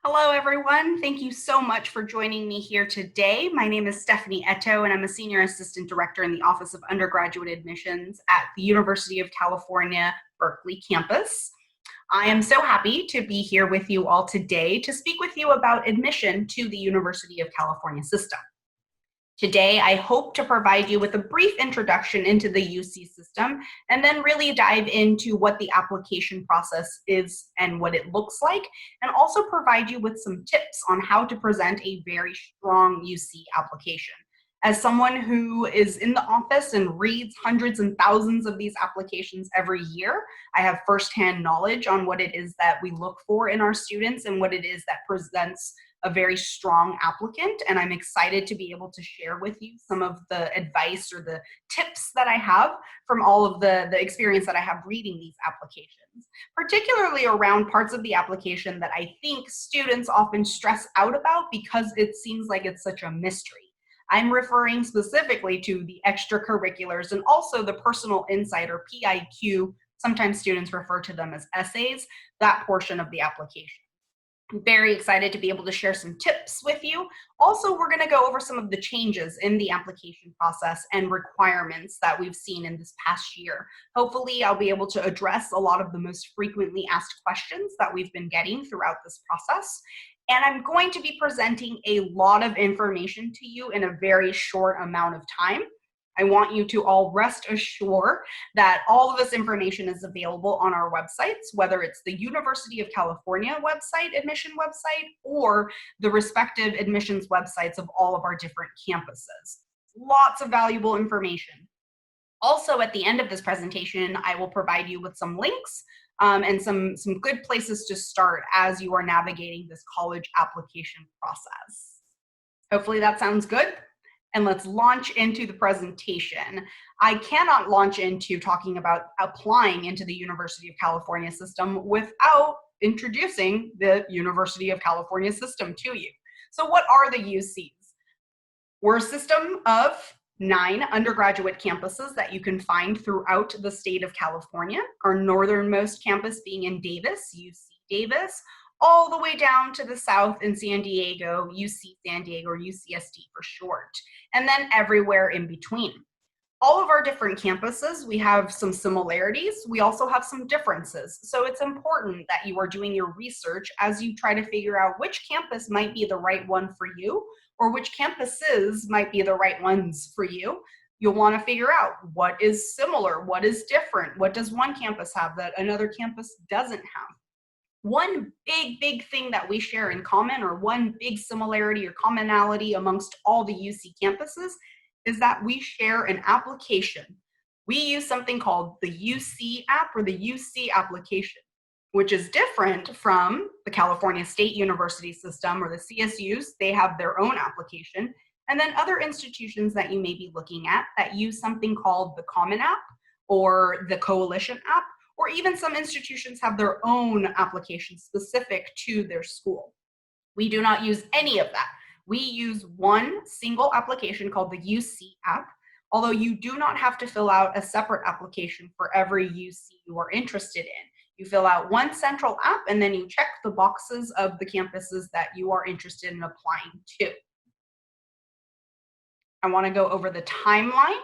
Hello, everyone. Thank you so much for joining me here today. My name is Stephanie Eto, and I'm a Senior Assistant Director in the Office of Undergraduate Admissions at the University of California, Berkeley campus. I am so happy to be here with you all today to speak with you about admission to the University of California system. Today, I hope to provide you with a brief introduction into the UC system and then really dive into what the application process is and what it looks like, and also provide you with some tips on how to present a very strong UC application. As someone who is in the office and reads hundreds and thousands of these applications every year, I have firsthand knowledge on what it is that we look for in our students and what it is that presents a very strong applicant, and I'm excited to be able to share with you some of the advice or the tips that I have from all of the experience that I have reading these applications, particularly around parts of the application that I think students often stress out about because it seems like it's such a mystery. I'm referring specifically to the extracurriculars and also the personal insight or PIQ, sometimes students refer to them as essays, that portion of the application. I'm very excited to be able to share some tips with you. Also, we're going to go over some of the changes in the application process and requirements that we've seen in this past year. Hopefully, I'll be able to address a lot of the most frequently asked questions that we've been getting throughout this process. And I'm going to be presenting a lot of information to you in a very short amount of time. I want you to all rest assured that all of this information is available on our websites, whether it's the University of California website, admission website, or the respective admissions websites of all of our different campuses. Lots of valuable information. Also, at the end of this presentation, I will provide you with some links and some good places to start as you are navigating this college application process. Hopefully that sounds good. And let's launch into the presentation. I cannot launch into talking about applying into the University of California system without introducing the University of California system to you. So what are the UCs? We're a system of 9 undergraduate campuses that you can find throughout the state of California, our northernmost campus being in Davis, UC Davis, all the way down to the south in San Diego, UC San Diego, or UCSD for short, and then everywhere in between. All of our different campuses, we have some similarities. We also have some differences. So it's important that you are doing your research as you try to figure out which campus might be the right one for you, or which campuses might be the right ones for you. You'll want to figure out what is similar, what is different, what does one campus have that another campus doesn't have. One big thing that we share in common, or one big similarity or commonality amongst all the UC campuses, is that we share an application. We use something called the UC app or the UC application, which is different from the California State University system or the CSUs. They have their own application. And then other institutions that you may be looking at that use something called the Common App or the Coalition app, or even some institutions have their own application specific to their school. We do not use any of that. We use one single application called the UC app, although you do not have to fill out a separate application for every UC you are interested in. You fill out one central app and then you check the boxes of the campuses that you are interested in applying to. I want to go over the timeline.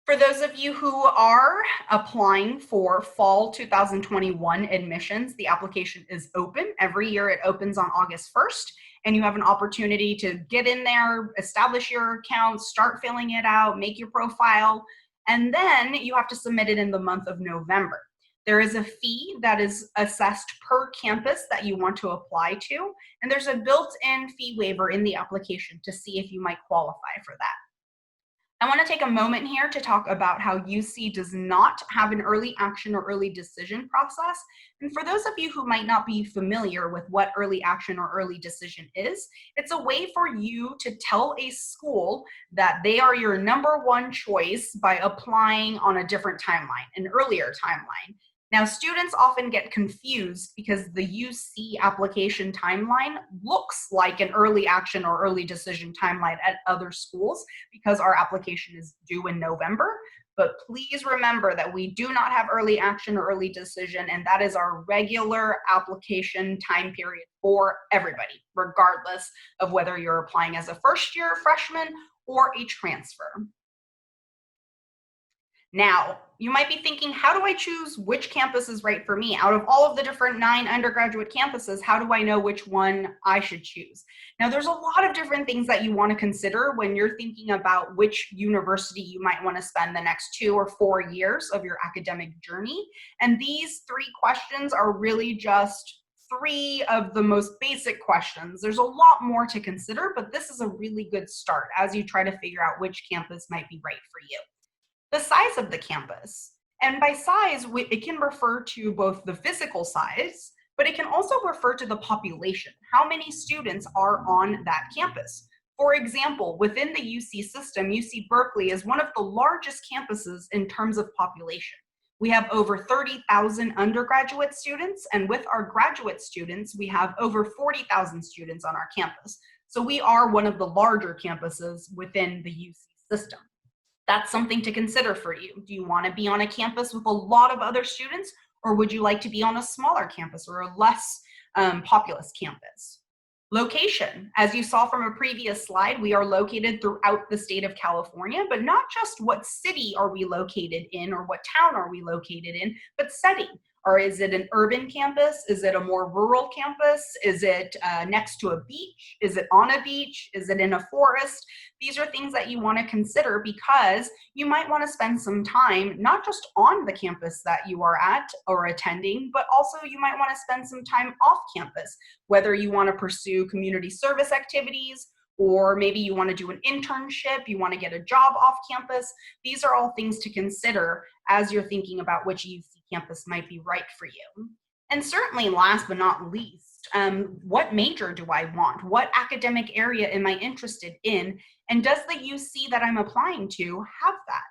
For those of you who are applying for fall 2021 admissions, the application is open. Every year it opens on August 1st, and you have an opportunity to get in there, establish your account, start filling it out, make your profile, and then you have to submit it in the month of November. There is a fee that is assessed per campus that you want to apply to, and there's a built-in fee waiver in the application to see if you might qualify for that. I want to take a moment here to talk about how UC does not have an early action or early decision process. And for those of you who might not be familiar with what early action or early decision is, it's a way for you to tell a school that they are your number one choice by applying on a different timeline, an earlier timeline. Now, students often get confused because the UC application timeline looks like an early action or early decision timeline at other schools because our application is due in November. But please remember that we do not have early action or early decision, and that is our regular application time period for everybody, regardless of whether you're applying as a first-year freshman or a transfer. Now, you might be thinking, how do I choose which campus is right for me? Out of all of the different 9 undergraduate campuses, how do I know which one I should choose? Now, there's a lot of different things that you want to consider when you're thinking about which university you might want to spend the next 2 or 4 years of your academic journey. And these 3 questions are really just 3 of the most basic questions. There's a lot more to consider, but this is a really good start as you try to figure out which campus might be right for you. The size of the campus. And by size, it can refer to both the physical size, but it can also refer to the population. How many students are on that campus? For example, within the UC system, UC Berkeley is one of the largest campuses in terms of population. We have over 30,000 undergraduate students, and with our graduate students, we have over 40,000 students on our campus. So we are one of the larger campuses within the UC system. That's something to consider for you. Do you want to be on a campus with a lot of other students, or would you like to be on a smaller campus or a less populous campus? Location. As you saw from a previous slide, we are located throughout the state of California, but not just what city are we located in or what town are we located in, but setting. Or is it an urban campus? Is it a more rural campus? Is it next to a beach? Is it on a beach? Is it in a forest? These are things that you want to consider because you might want to spend some time not just on the campus that you are at or attending, but also you might want to spend some time off campus, whether you want to pursue community service activities, or maybe you want to do an internship, you want to get a job off campus. These are all things to consider as you're thinking about which UC campus might be right for you. And certainly last but not least, what major do I want? What academic area am I interested in? And does the UC that I'm applying to have that?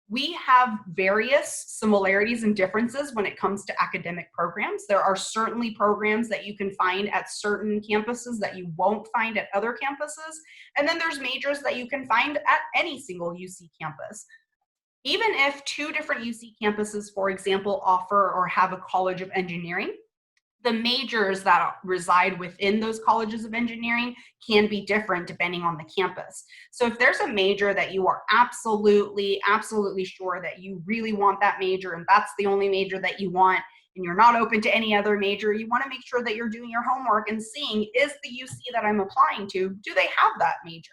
We have various similarities and differences when it comes to academic programs. There are certainly programs that you can find at certain campuses that you won't find at other campuses. And then there's majors that you can find at any single UC campus. Even if 2 different UC campuses, for example, offer or have a College of Engineering, the majors that reside within those colleges of engineering can be different depending on the campus. So if there's a major that you are absolutely sure that you really want that major and that's the only major that you want, and you're not open to any other major, you want to make sure that you're doing your homework and seeing, is the UC that I'm applying to, do they have that major?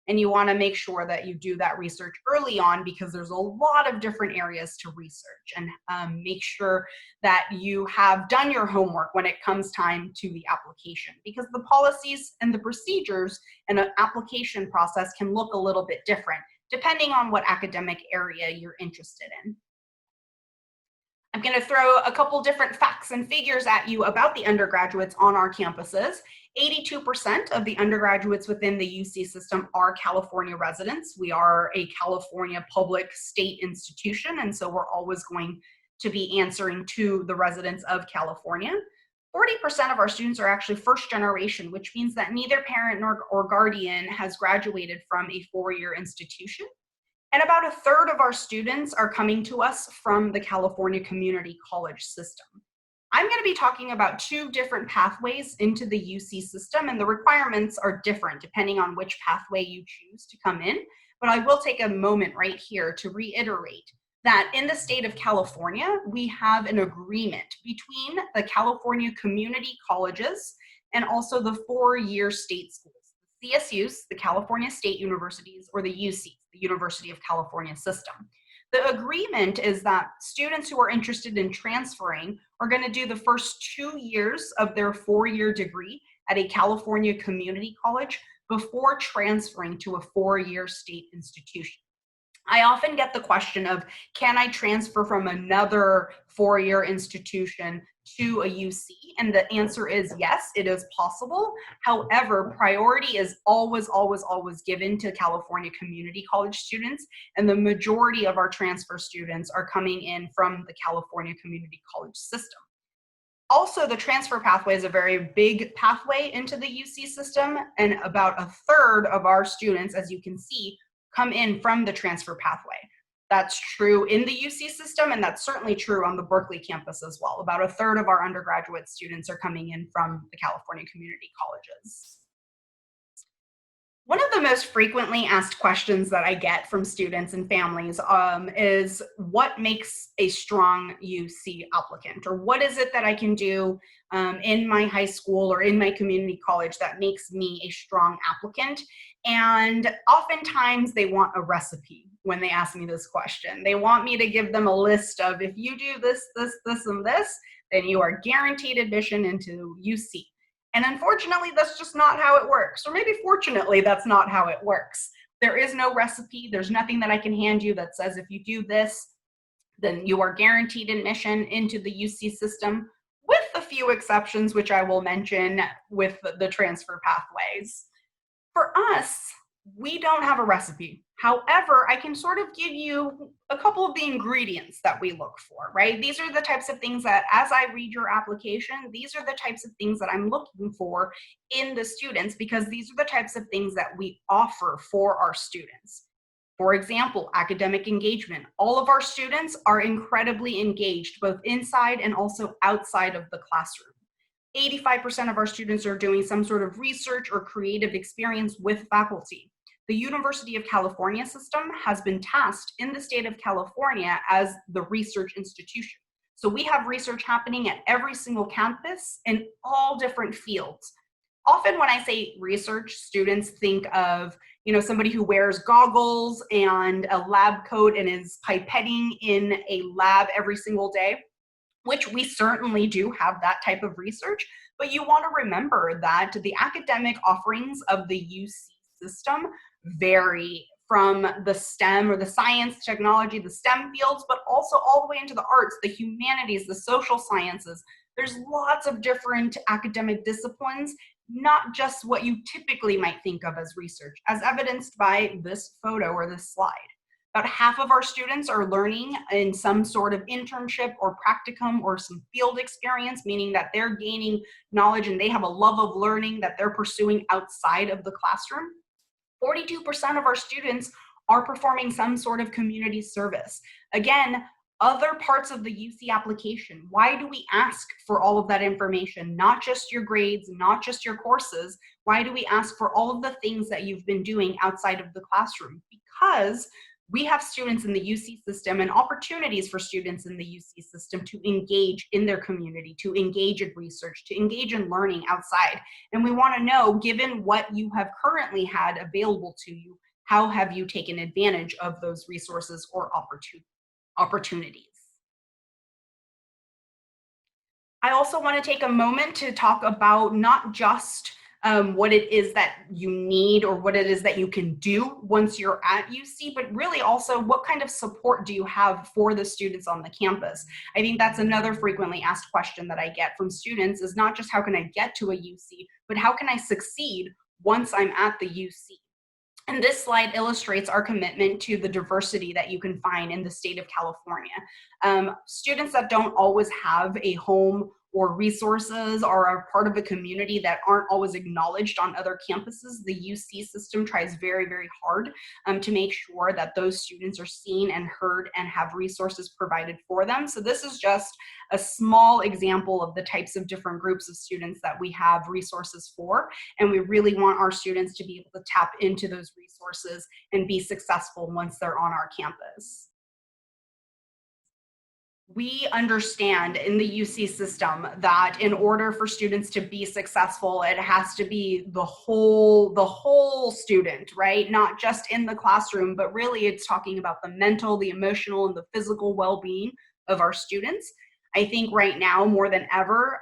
And you want to make sure that you do that research early on because there's a lot of different areas to research, and make sure that you have done your homework when it comes time to the application, because the policies and the procedures and an application process can look a little bit different depending on what academic area you're interested in. I'm going to throw a couple different facts and figures at you about the undergraduates on our campuses. 82% of the undergraduates within the UC system are California residents. We are a California public state institution, and so we're always going to be answering to the residents of California. 40% of our students are actually first generation, which means that neither parent or guardian has graduated from a 4-year institution. And about 1/3 of our students are coming to us from the California community college system. I'm going to be talking about 2 different pathways into the UC system, and the requirements are different depending on which pathway you choose to come in. But I will take a moment right here to reiterate that in the state of California, we have an agreement between the California community colleges and also the 4-year state schools, the CSUs, the California State Universities, or the UCs, the University of California system. The agreement is that students who are interested in transferring are going to do the first 2 years of their 4-year degree at a California community college before transferring to a 4-year state institution. I often get the question of, can I transfer from another 4-year institution to a UC? And the answer is yes, it is possible. However, priority is always given to California community college students, and the majority of our transfer students are coming in from the California community college system. Also, the transfer pathway is a very big pathway into the UC system, and about 1/3 of our students, as you can see, come in from the transfer pathway. That's true in the UC system, and that's certainly true on the Berkeley campus as well. About a third of our undergraduate students are coming in from the California community colleges. One of the most frequently asked questions that I get from students and families is what makes a strong UC applicant, or what is it that I can do in my high school or in my community college that makes me a strong applicant? And oftentimes they want a recipe when they ask me this question. They want me to give them a list of, if you do this, this, this, and this, then you are guaranteed admission into UC. And unfortunately, that's just not how it works. Or maybe fortunately, that's not how it works. There is no recipe. There's nothing that I can hand you that says if you do this, then you are guaranteed admission into the UC system, with a few exceptions, which I will mention with the transfer pathways. For us, we don't have a recipe. However, I can sort of give you a couple of the ingredients that we look for, right? These are the types of things that, as I read your application, these are the types of things that I'm looking for in the students, because these are the types of things that we offer for our students. For example, academic engagement. All of our students are incredibly engaged, both inside and also outside of the classroom. 85% of our students are doing some sort of research or creative experience with faculty. The University of California system has been tasked in the state of California as the research institution. So we have research happening at every single campus in all different fields. Often when I say research, students think of, somebody who wears goggles and a lab coat and is pipetting in a lab every single day, which we certainly do have that type of research, but you want to remember that the academic offerings of the UC system vary from the STEM, or the science, technology, the STEM fields, but also all the way into the arts, the humanities, the social sciences. There's lots of different academic disciplines, not just what you typically might think of as research, as evidenced by this photo or this slide. About half of our students are learning in some sort of internship or practicum or some field experience, meaning that they're gaining knowledge and they have a love of learning that they're pursuing outside of the classroom. 42% of our students are performing some sort of community service. Again, other parts of the UC application. Why do we ask for all of that information? Not just your grades, not just your courses. Why do we ask for all of the things that you've been doing outside of the classroom? Because we have students in the UC system and opportunities for students in the UC system to engage in their community, to engage in research, to engage in learning outside. And we want to know, given what you have currently had available to you, how have you taken advantage of those resources or opportunities? I also want to take a moment to talk about not just what it is that you need or what it is that you can do once you're at UC, but really also what kind of support do you have for the students on the campus? I think that's another frequently asked question that I get from students, is not just how can I get to a UC, but how can I succeed once I'm at the UC? And this slide illustrates our commitment to the diversity that you can find in the state of California. Students that don't always have a home or resources or are part of a community that aren't always acknowledged on other campuses, the UC system tries very, very hard to make sure that those students are seen and heard and have resources provided for them. So this is just a small example of the types of different groups of students that we have resources for, and we really want our students to be able to tap into those resources and be successful once they're on our campus. We understand in the UC system that in order for students to be successful, it has to be the whole student, right? Not just in the classroom, but really it's talking about the mental, the emotional, and the physical well-being of our students. I think right now more than ever,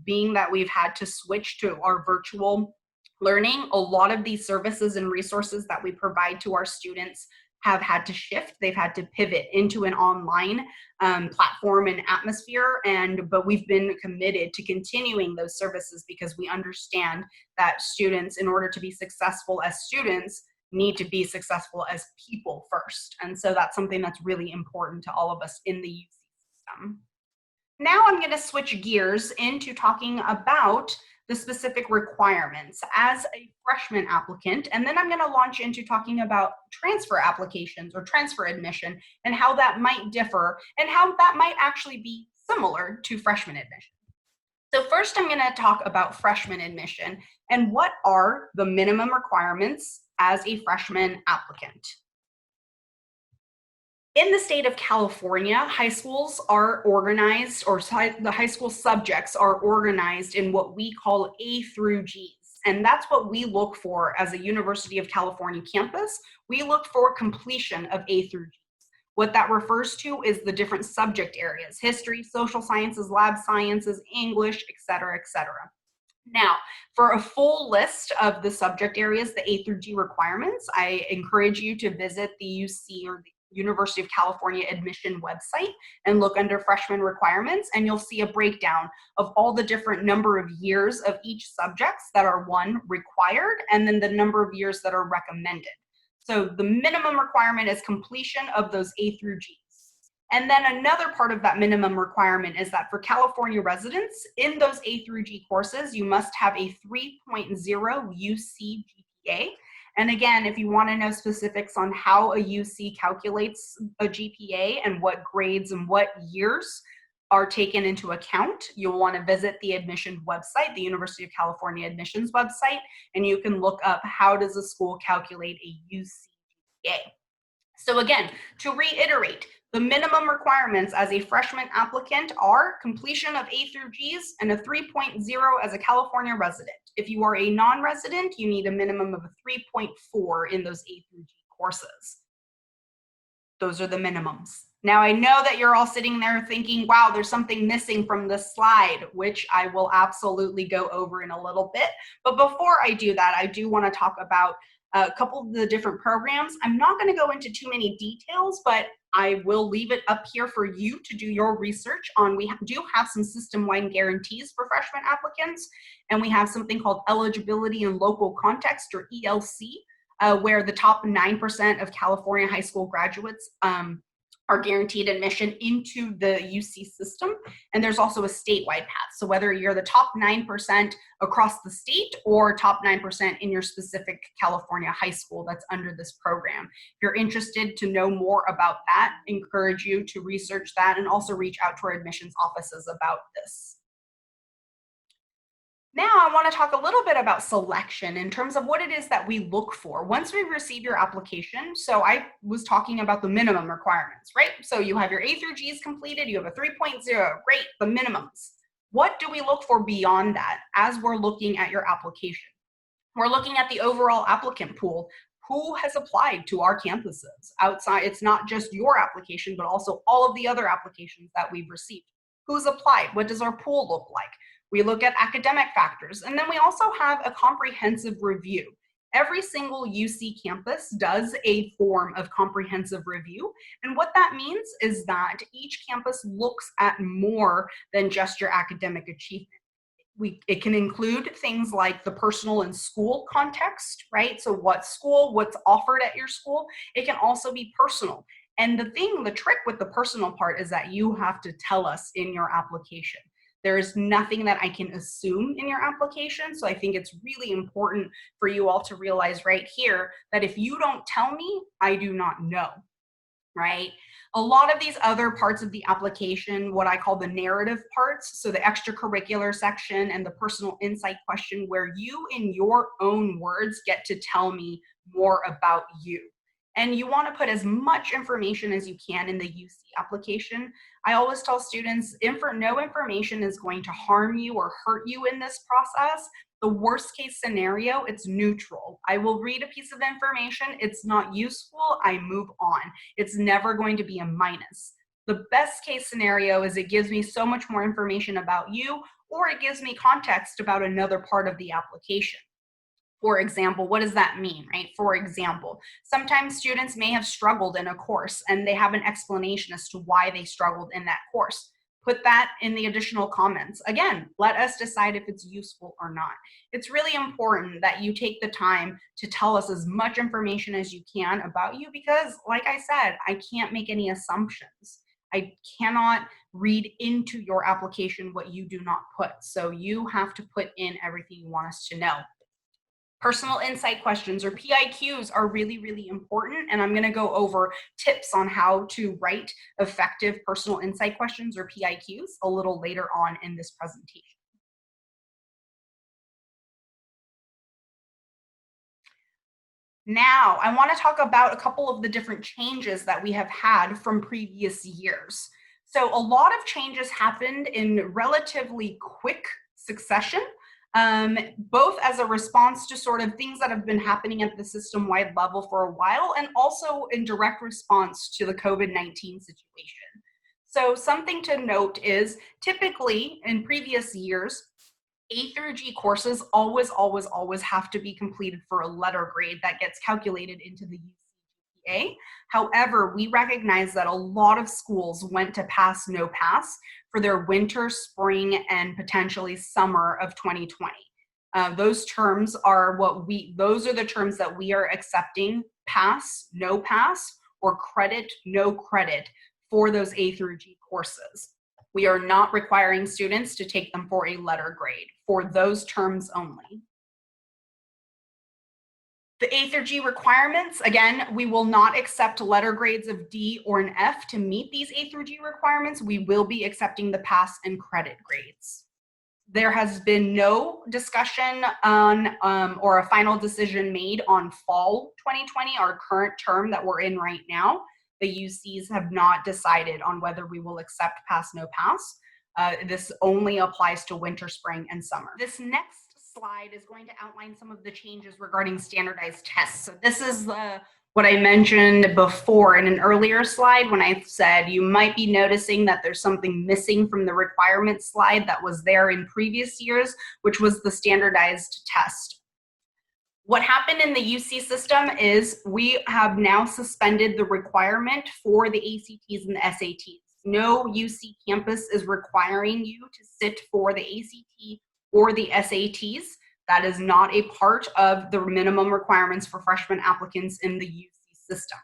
being that we've had to switch to our virtual learning, a lot of these services and resources that we provide to our students have had to shift. They've had to pivot into an online platform and atmosphere, but we've been committed to continuing those services because we understand that students, in order to be successful as students, need to be successful as people first. And so that's something that's really important to all of us in the UC system. Now I'm going to switch gears into talking about the specific requirements as a freshman applicant, and then I'm going to launch into talking about transfer applications or transfer admission and how that might differ and how that might actually be similar to freshman admission. So first I'm going to talk about freshman admission and what are the minimum requirements as a freshman applicant. In the state of California, high schools are organized, or the high school subjects are organized in what we call A through Gs. And that's what we look for as a University of California campus. We look for completion of A through Gs. What that refers to is the different subject areas: history, social sciences, lab sciences, English, etc., etc. Now, for a full list of the subject areas, the A through G requirements, I encourage you to visit the UC or the University of California admission website and look under freshman requirements, and you'll see a breakdown of all the different number of years of each subjects that are required, and then the number of years that are recommended. So the minimum requirement is completion of those A through Gs. And then another part of that minimum requirement is that for California residents, in those A through G courses, you must have a 3.0 UC GPA. And again, if you want to know specifics on how a UC calculates a GPA and what grades and what years are taken into account, you'll want to visit the admission website, the University of California admissions website, and you can look up how does a school calculate a UC GPA. So again, to reiterate, the minimum requirements as a freshman applicant are completion of A through Gs and a 3.0 as a California resident. If you are a non-resident, you need a minimum of a 3.4 in those A through G courses. Those are the minimums. Now, I know that you're all sitting there thinking, wow, there's something missing from this slide, which I will absolutely go over in a little bit. But before I do that, I do want to talk about a couple of the different programs. I'm not going to go into too many details, but I will leave it up here for you to do your research on. We do have some system-wide guarantees for freshman applicants, and we have something called eligibility in local context, or ELC, where the top 9% of California high school graduates are guaranteed admission into the UC system. And there's also a statewide path. So whether you're the top 9% across the state or top 9% in your specific California high school that's under this program. If you're interested to know more about that, I encourage you to research that and also reach out to our admissions offices about this. Now I want to talk a little bit about selection in terms of what it is that we look for once we receive your application. So I was talking about the minimum requirements, right? So you have your A through Gs completed, you have a 3.0, great, the minimums. What do we look for beyond that as we're looking at your application? We're looking at the overall applicant pool. Who has applied to our campuses outside? It's not just your application, but also all of the other applications that we've received. Who's applied? What does our pool look like? We look at academic factors, and then we also have a comprehensive review. Every single UC campus does a form of comprehensive review, and what that means is that each campus looks at more than just your academic achievement. It can include things like the personal and school context, right? So what school, what's offered at your school. It can also be personal. And the trick with the personal part is that you have to tell us in your application. There is nothing that I can assume in your application. So I think it's really important for you all to realize right here that if you don't tell me, I do not know, right? A lot of these other parts of the application, what I call the narrative parts, so the extracurricular section and the personal insight question, where you in your own words get to tell me more about you. And you want to put as much information as you can in the UC application. I always tell students, no information is going to harm you or hurt you in this process. The worst case scenario, it's neutral. I will read a piece of information, it's not useful, I move on. It's never going to be a minus. The best case scenario is it gives me so much more information about you, or it gives me context about another part of the application. For example, what does that mean, right? For example, sometimes students may have struggled in a course and they have an explanation as to why they struggled in that course. Put that in the additional comments. Again, let us decide if it's useful or not. It's really important that you take the time to tell us as much information as you can about you because, like I said, I can't make any assumptions. I cannot read into your application what you do not put. So you have to put in everything you want us to know. Personal insight questions, or PIQs, are really, really important, and I'm going to go over tips on how to write effective personal insight questions, or PIQs, a little later on in this presentation. Now, I want to talk about a couple of the different changes that we have had from previous years. So a lot of changes happened in relatively quick succession, both as a response to sort of things that have been happening at the system-wide level for a while, and also in direct response to the COVID-19 situation. So something to note is, typically in previous years, A through G courses always have to be completed for a letter grade that gets calculated into the UC GPA. However, we recognize that a lot of schools went to pass, no pass for their winter, spring, and potentially summer of 2020. Those terms are those are the terms that we are accepting: pass, no pass, or credit, no credit for those A through G courses. We are not requiring students to take them for a letter grade for those terms only. The A through G requirements, again, we will not accept letter grades of D or an F to meet these A through G requirements. We will be accepting the pass and credit grades. There has been no discussion on or a final decision made on fall 2020, our current term that we're in right now. The UCs have not decided on whether we will accept pass, no pass. This only applies to winter, spring, and summer. This next slide is going to outline some of the changes regarding standardized tests. So this is what I mentioned before in an earlier slide when I said you might be noticing that there's something missing from the requirement slide that was there in previous years, which was the standardized test. What happened in the UC system is we have now suspended the requirement for the ACTs and the SATs. No UC campus is requiring you to sit for the ACT or the SATs. That is not a part of the minimum requirements for freshman applicants in the UC system.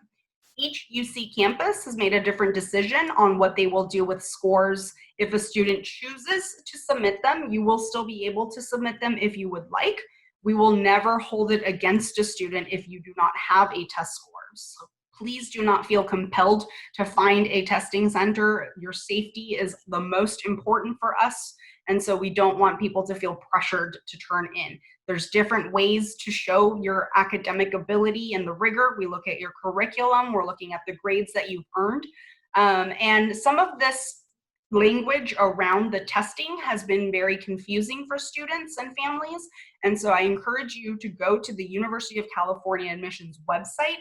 Each UC campus has made a different decision on what they will do with scores. If a student chooses to submit them, you will still be able to submit them if you would like. We will never hold it against a student if you do not have a test score. So please do not feel compelled to find a testing center. Your safety is the most important for us, and so we don't want people to feel pressured to turn in. There's different ways to show your academic ability and the rigor. We look at your curriculum, we're looking at the grades that you've earned, and some of this language around the testing has been very confusing for students and families. And so I encourage you to go to the University of California admissions website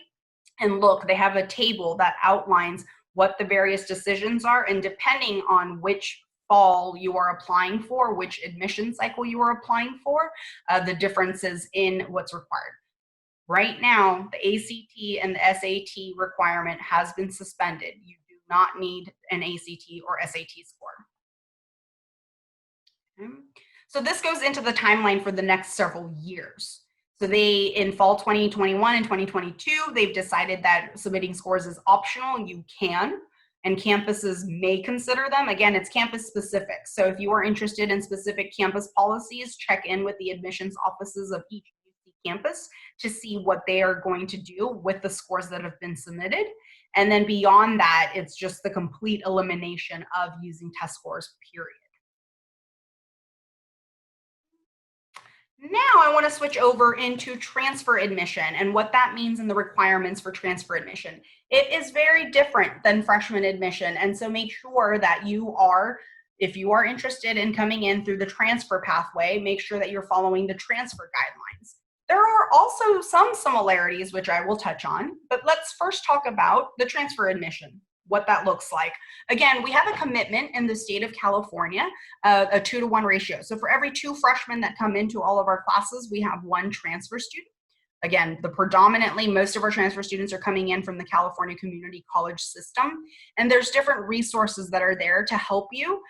and look. They have a table that outlines what the various decisions are, and depending on which fall you are applying for, which admission cycle you are applying for, the differences in what's required. Right now, the ACT and the SAT requirement has been suspended. You do not need an ACT or SAT score. Okay. So this goes into the timeline for the next several years. So in fall 2021 and 2022, they've decided that submitting scores is optional. You can, and campuses may consider them. Again, it's campus specific. So if you are interested in specific campus policies, check in with the admissions offices of each UC campus to see what they are going to do with the scores that have been submitted. And then beyond that, it's just the complete elimination of using test scores, period. Now I want to switch over into transfer admission and what that means and the requirements for transfer admission. It is very different than freshman admission, and so make sure that if you are interested in coming in through the transfer pathway, make sure that you're following the transfer guidelines. There are also some similarities, which I will touch on, but let's first talk about the transfer admission, what that looks like. Again, we have a commitment in the state of California, a 2-to-1 ratio. So for every 2 freshmen that come into all of our classes, we have 1 transfer student. Again, predominantly most of our transfer students are coming in from the California Community College system, and there's different resources that are there to help you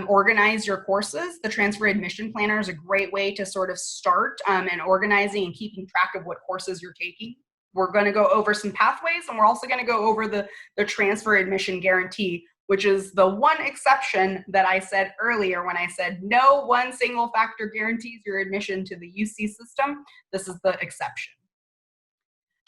organize your courses. The transfer admission planner is a great way to sort of start and organizing and keeping track of what courses you're taking. We're going to go over some pathways, and we're also going to go over the transfer admission guarantee, which is the one exception that I said earlier when I said no one single factor guarantees your admission to the UC system. This is the exception.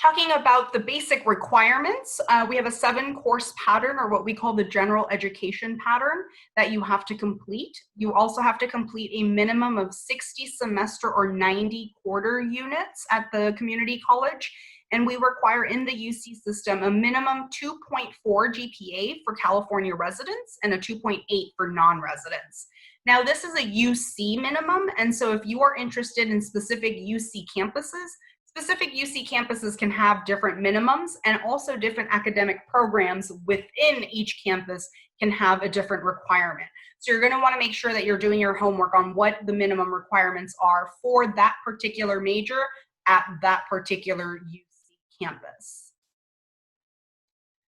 Talking about the basic requirements, we have a 7-course pattern, or what we call the general education pattern, that you have to complete. You also have to complete a minimum of 60 semester or 90 quarter units at the community college. And we require in the UC system a minimum 2.4 GPA for California residents and a 2.8 for non-residents. Now, this is a UC minimum, and so if you are interested in specific UC campuses can have different minimums, and also different academic programs within each campus can have a different requirement. So you're going to want to make sure that you're doing your homework on what the minimum requirements are for that particular major at that particular UC campus.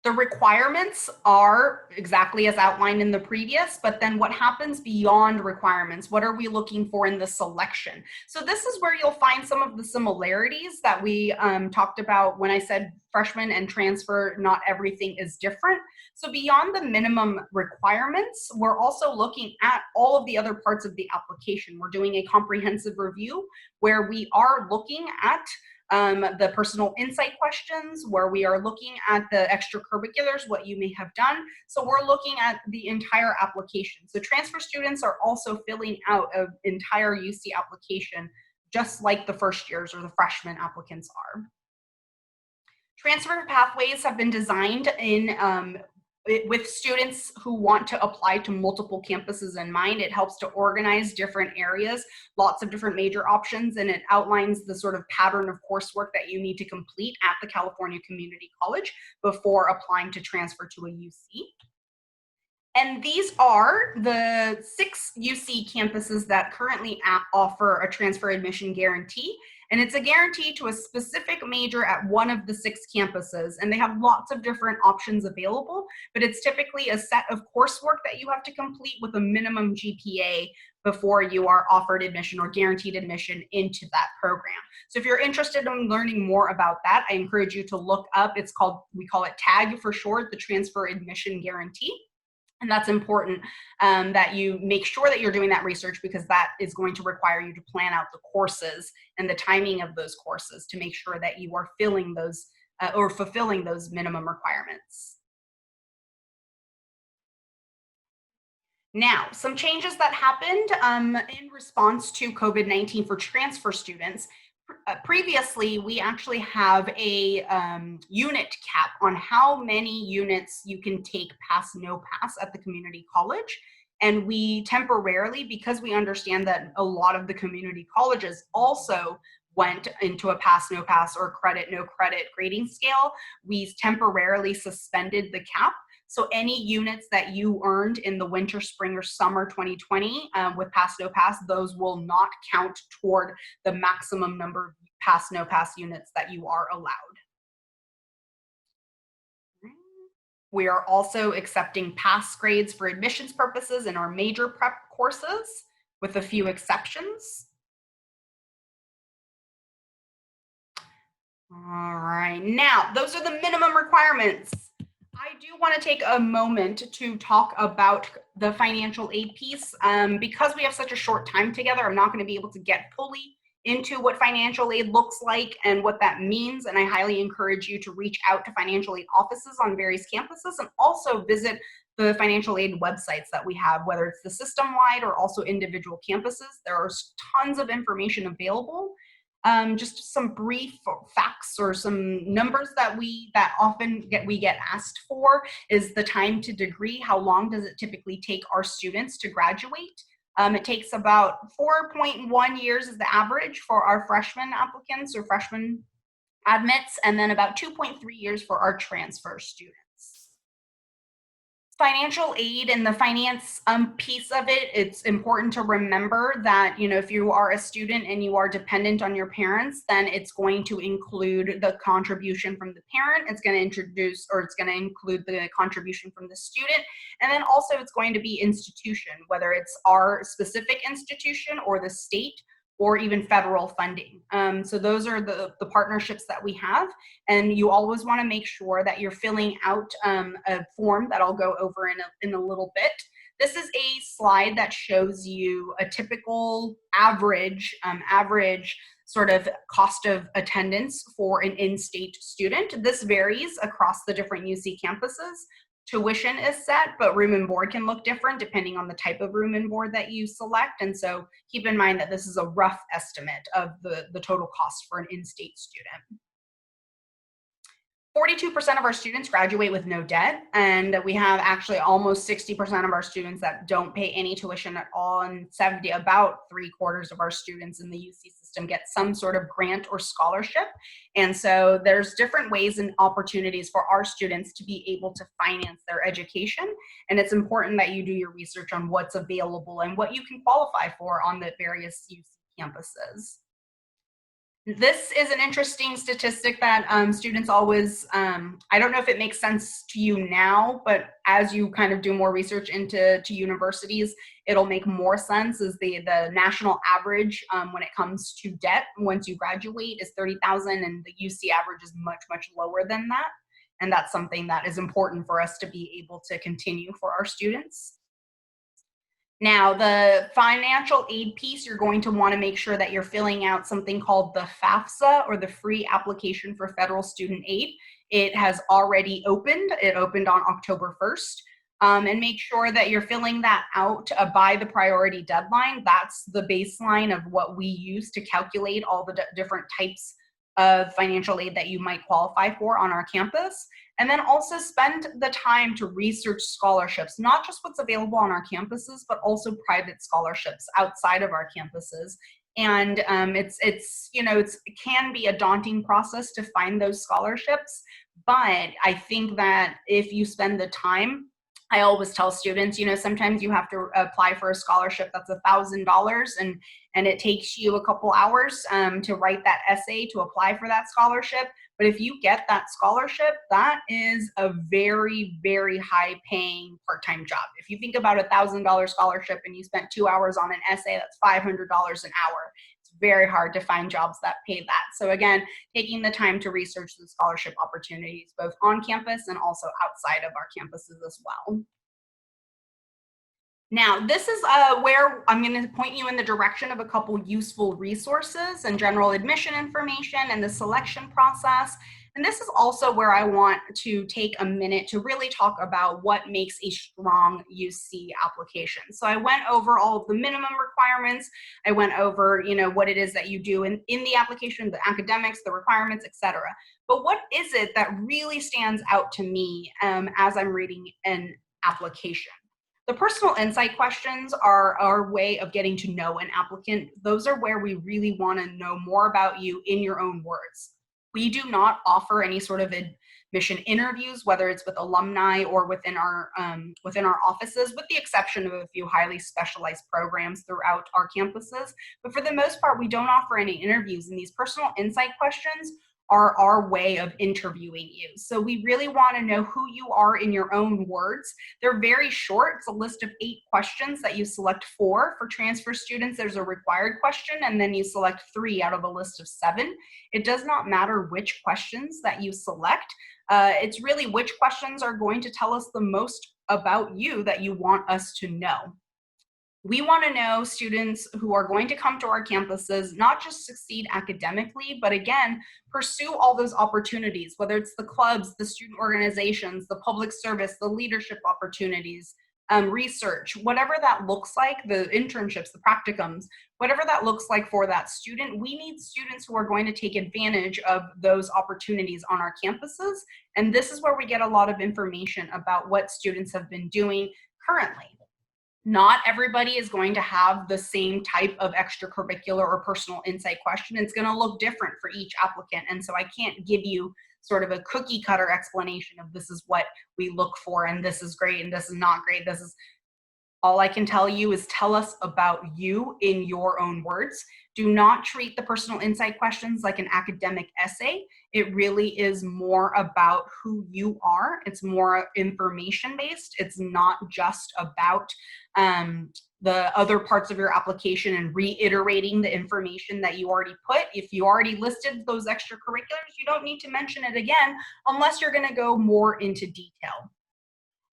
The requirements are exactly as outlined in the previous, but then what happens beyond requirements? What are we looking for in the selection? So this is where you'll find some of the similarities that we talked about when I said freshman and transfer, not everything is different. So beyond the minimum requirements, we're also looking at all of the other parts of the application. We're doing a comprehensive review where we are looking at the personal insight questions, where we are looking at the extracurriculars, what you may have done. So we're looking at the entire application. So transfer students are also filling out an entire UC application, just like the first years or the freshman applicants are. Transfer pathways have been designed with students who want to apply to multiple campuses in mind. It helps to organize different areas, lots of different major options, and it outlines the sort of pattern of coursework that you need to complete at the California Community College before applying to transfer to a UC. And these are the 6 UC campuses that currently offer a transfer admission guarantee. And it's a guarantee to a specific major at one of the 6 campuses. And they have lots of different options available, but it's typically a set of coursework that you have to complete with a minimum GPA before you are offered admission or guaranteed admission into that program. So if you're interested in learning more about that, I encourage you to look up, we call it TAG for short, the Transfer Admission Guarantee. And that's important that you make sure that you're doing that research, because that is going to require you to plan out the courses and the timing of those courses to make sure that you are filling those or fulfilling those minimum requirements. Now, some changes that happened in response to COVID-19 for transfer students. Previously, we actually have a unit cap on how many units you can take pass, no pass at the community college. And we temporarily, because we understand that a lot of the community colleges also went into a pass, no pass or credit, no credit grading scale, we temporarily suspended the cap. So any units that you earned in the winter, spring, or summer 2020 with pass, no pass, those will not count toward the maximum number of pass, no pass units that you are allowed. We are also accepting pass grades for admissions purposes in our major prep courses, with a few exceptions. All right, now those are the minimum requirements. I do want to take a moment to talk about the financial aid piece. Because we have such a short time together, I'm not going to be able to get fully into what financial aid looks like and what that means. And I highly encourage you to reach out to financial aid offices on various campuses, and also visit the financial aid websites that we have, whether it's the system-wide or also individual campuses. There are tons of information available. Just some brief facts or some numbers that we get asked for is the time to degree. How long does it typically take our students to graduate? It takes about 4.1 years is the average for our freshman applicants or freshman admits, and then about 2.3 years for our transfer students. Financial aid and the finance piece of it, it's important to remember that, if you are a student and you are dependent on your parents, then it's going to include the contribution from the parent. It's going to include the contribution from the student. And then also it's going to be institution, whether it's our specific institution or the state or even federal funding. So those are the partnerships that we have. And you always want to make sure that you're filling out a form that I'll go over in a little bit. This is a slide that shows you a typical average sort of cost of attendance for an in-state student. This varies across the different UC campuses. Tuition is set, but room and board can look different depending on the type of room and board that you select. And so keep in mind that this is a rough estimate of the total cost for an in-state student. 42% of our students graduate with no debt, and we have actually almost 60% of our students that don't pay any tuition at all, and about 3/4 of our students in the UC system get some sort of grant or scholarship. And so there's different ways and opportunities for our students to be able to finance their education, and it's important that you do your research on what's available and what you can qualify for on the various UC campuses. This is an interesting statistic that students always, I don't know if it makes sense to you now, but as you kind of do more research into universities, it'll make more sense, is the national average when it comes to debt once you graduate is $30,000, and the UC average is much, much lower than that. And that's something that is important for us to be able to continue for our students. Now, the financial aid piece, you're going to want to make sure that you're filling out something called the FAFSA, or the Free Application for Federal Student Aid. It has already opened. It opened on October 1st. And make sure that you're filling that out by the priority deadline. That's the baseline of what we use to calculate all the different types of financial aid that you might qualify for on our campus. And then also spend the time to research scholarships, not just what's available on our campuses, but also private scholarships outside of our campuses. And it can be a daunting process to find those scholarships, but I think that if you spend the time, I always tell students, sometimes you have to apply for a scholarship that's $1,000, and it takes you a couple hours to write that essay to apply for that scholarship. But if you get that scholarship, that is a very, very high paying part-time job. If you think about $1,000 scholarship and you spent 2 hours on an essay, that's $500 an hour. It's very hard to find jobs that pay that. So again, taking the time to research the scholarship opportunities, both on campus and also outside of our campuses as well. Now, this is where I'm going to point you in the direction of a couple useful resources and general admission information and the selection process. And this is also where I want to take a minute to really talk about what makes a strong UC application. So I went over all of the minimum requirements. I went over, what it is that you do in the application, the academics, the requirements, etc. But what is it that really stands out to me as I'm reading an application? The personal insight questions are our way of getting to know an applicant. Those are where we really want to know more about you in your own words. We do not offer any sort of admission interviews, whether it's with alumni or within our offices, with the exception of a few highly specialized programs throughout our campuses. But for the most part, we don't offer any interviews, and these personal insight questions are our way of interviewing you. So we really want to know who you are in your own words. They're very short. It's a list of 8 questions that you select 4. For transfer students, there's a required question, and then you select 3 out of a list of 7. It does not matter which questions that you select. It's really which questions are going to tell us the most about you that you want us to know. We want to know students who are going to come to our campuses, not just succeed academically, but again, pursue all those opportunities, whether it's the clubs, the student organizations, the public service, the leadership opportunities, research, whatever that looks like, the internships, the practicums, whatever that looks like for that student. We need students who are going to take advantage of those opportunities on our campuses. And this is where we get a lot of information about what students have been doing currently. Not everybody is going to have the same type of extracurricular or personal insight question. It's going to look different for each applicant. And so I can't give you sort of a cookie cutter explanation of this is what we look for and this is great and this is not great. This is all I can tell you is tell us about you in your own words. Do not treat the personal insight questions like an academic essay. It really is more about who you are. It's more information-based. It's not just about the other parts of your application and reiterating the information that you already put. If you already listed those extracurriculars, you don't need to mention it again unless you're going to go more into detail.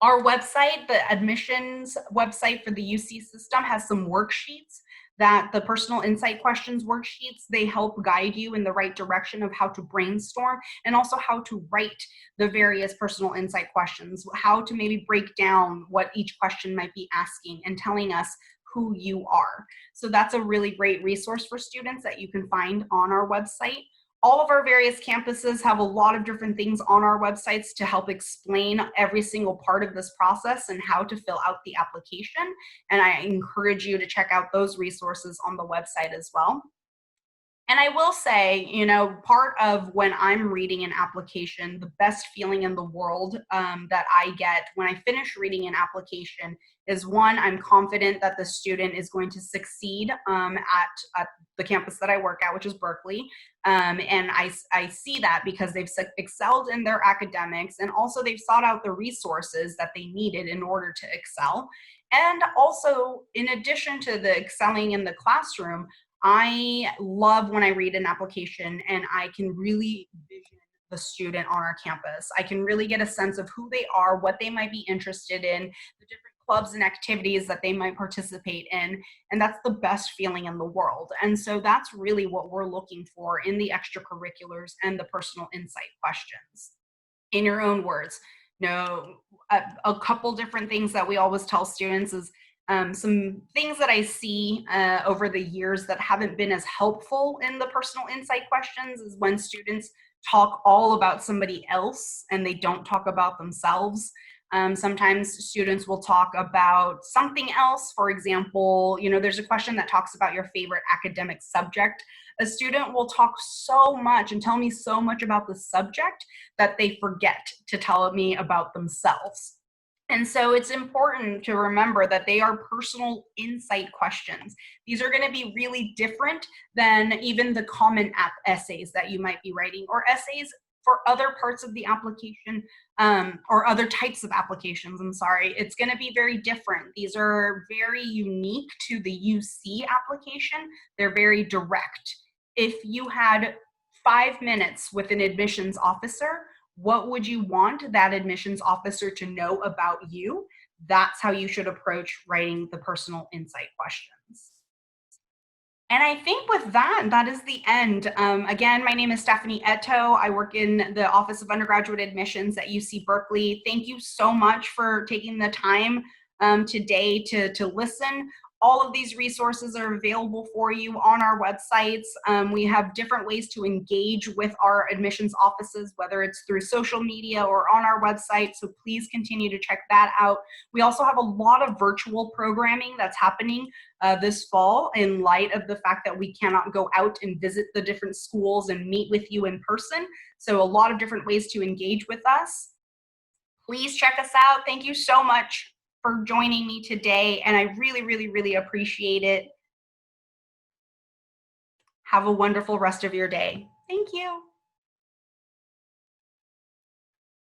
Our website, the admissions website for the UC system, has some worksheets that the personal insight questions worksheets, they help guide you in the right direction of how to brainstorm and also how to write the various personal insight questions, how to maybe break down what each question might be asking and telling us who you are. So that's a really great resource for students that you can find on our website. All of our various campuses have a lot of different things on our websites to help explain every single part of this process and how to fill out the application. And I encourage you to check out those resources on the website as well. And I will say, you know, part of when I'm reading an application, the best feeling in the world that I get when I finish reading an application is, one, I'm confident that the student is going to succeed at the campus that I work at, which is Berkeley. And I see that because they've excelled in their academics, and also they've sought out the resources that they needed in order to excel. And also, in addition to the excelling in the classroom, I love when I read an application and I can really vision the student on our campus. I can really get a sense of who they are, what they might be interested in, the different clubs and activities that they might participate in, and that's the best feeling in the world. And so that's really what we're looking for in the extracurriculars and the personal insight questions. In your own words, a couple different things that we always tell students is some things that I see over the years that haven't been as helpful in the personal insight questions is when students talk all about somebody else and they don't talk about themselves. Sometimes students will talk about something else. For example, you know, there's a question that talks about your favorite academic subject. A student will talk so much and tell me so much about the subject that they forget to tell me about themselves. And so it's important to remember that they are personal insight questions. These are going to be really different than even the Common App essays that you might be writing, or essays for other parts of the application, or other types of applications, I'm sorry. It's going to be very different. These are very unique to the UC application. They're very direct. If you had 5 minutes with an admissions officer, what would you want that admissions officer to know about you? That's how you should approach writing the personal insight questions. And I think with that, that is the end. Again, my name is Stephanie Eto. I work in the Office of Undergraduate Admissions at UC Berkeley. Thank you so much for taking the time today to listen. All of these resources are available for you on our websites. We have different ways to engage with our admissions offices, whether it's through social media or on our website, so please continue to check that out. We also have a lot of virtual programming that's happening this fall in light of the fact that we cannot go out and visit the different schools and meet with you in person. So a lot of different ways to engage with us. Please check us out. Thank you so much for joining me today, and I really, really, really appreciate it. Have a wonderful rest of your day. Thank you.